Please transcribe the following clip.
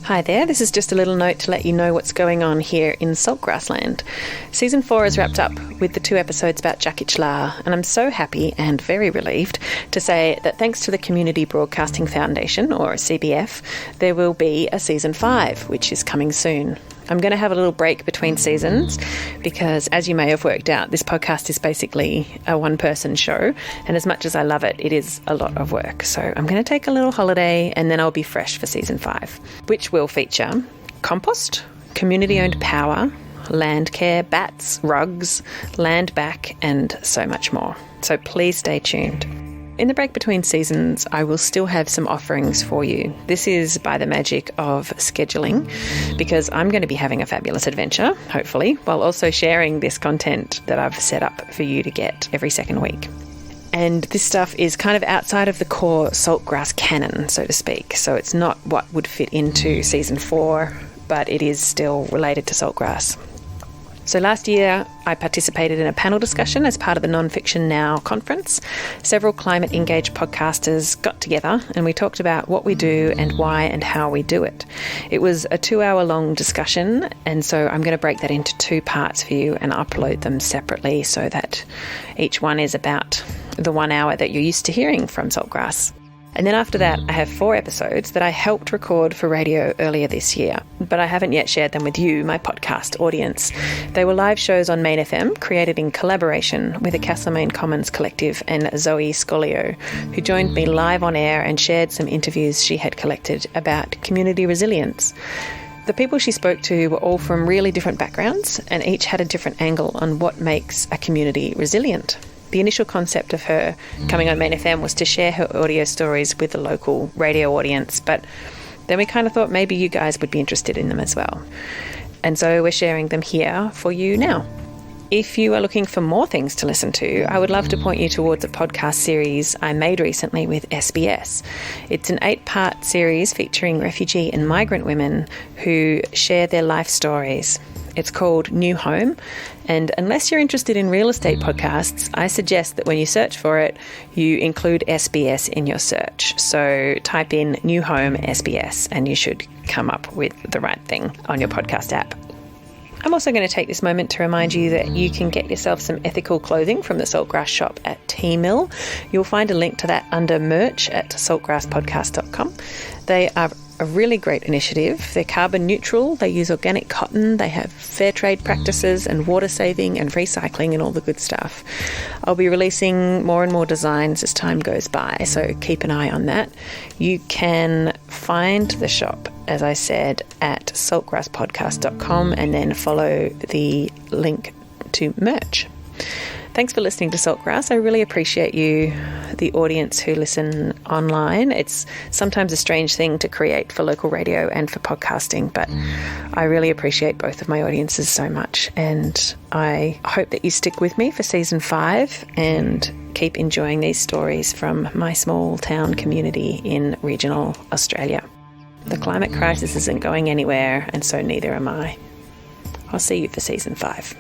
Hi there, this is just a little note to let you know what's going on here in Saltgrass land. Season 4 is wrapped up with the 2 episodes about Jakitla, and I'm so happy and very relieved to say that thanks to the Community Broadcasting Foundation, or CBF, there will be a Season 5, which is coming soon. I'm going to have a little break between seasons because, as you may have worked out, this podcast is basically a one-person show, and as much as I love it, it is a lot of work. So I'm going to take a little holiday and then I'll be fresh for Season 5, which will feature compost, community-owned power, land care, bats, rugs, land back, and so much more. So please stay tuned. In the break between seasons, I will still have some offerings for you. This is by the magic of scheduling, because I'm going to be having a fabulous adventure, hopefully, while also sharing this content that I've set up for you to get every second week. And this stuff is kind of outside of the core Saltgrass canon, so to speak. So it's not what would fit into Season 4, but it is still related to Saltgrass. So last year, I participated in a panel discussion as part of the Non-Fiction Now conference. Several climate-engaged podcasters got together and we talked about what we do and why and how we do it. It was a 2-hour-long discussion, and so I'm going to break that into 2 parts for you and upload them separately so that each one is about the 1 hour that you're used to hearing from Saltgrass. And then after that, I have 4 episodes that I helped record for radio earlier this year, but I haven't yet shared them with you, my podcast audience. They were live shows on Main FM, created in collaboration with the Castlemaine Commons Collective and Zoe Scolio, who joined me live on air and shared some interviews she had collected about community resilience. The people she spoke to were all from really different backgrounds, and each had a different angle on what makes a community resilient. The initial concept of her coming on Main FM was to share her audio stories with the local radio audience, but then we kind of thought maybe you guys would be interested in them as well. And so we're sharing them here for you now. If you are looking for more things to listen to, I would love to point you towards a podcast series I made recently with SBS. It's an 8-part series featuring refugee and migrant women who share their life stories. It's called New Home, and unless you're interested in real estate podcasts, I suggest that when you search for it, you include SBS in your search. So type in New Home SBS and you should come up with the right thing on your podcast app. I'm also going to take this moment to remind you that you can get yourself some ethical clothing from the Saltgrass shop at T-Mill. You'll find a link to that under merch at saltgrasspodcast.com. They are a really great initiative. They're carbon neutral, they use organic cotton, they have fair trade practices and water saving and recycling and all the good stuff. I'll be releasing more and more designs as time goes by, so keep an eye on that. You can find the shop, as I said, at saltgrasspodcast.com and then follow the link to merch. Thanks for listening to Saltgrass. I really appreciate you, the audience who listen online. It's sometimes a strange thing to create for local radio and for podcasting, but I really appreciate both of my audiences so much. And I hope that you stick with me for Season 5 and keep enjoying these stories from my small town community in regional Australia. The climate crisis isn't going anywhere, and so neither am I. I'll see you for Season 5.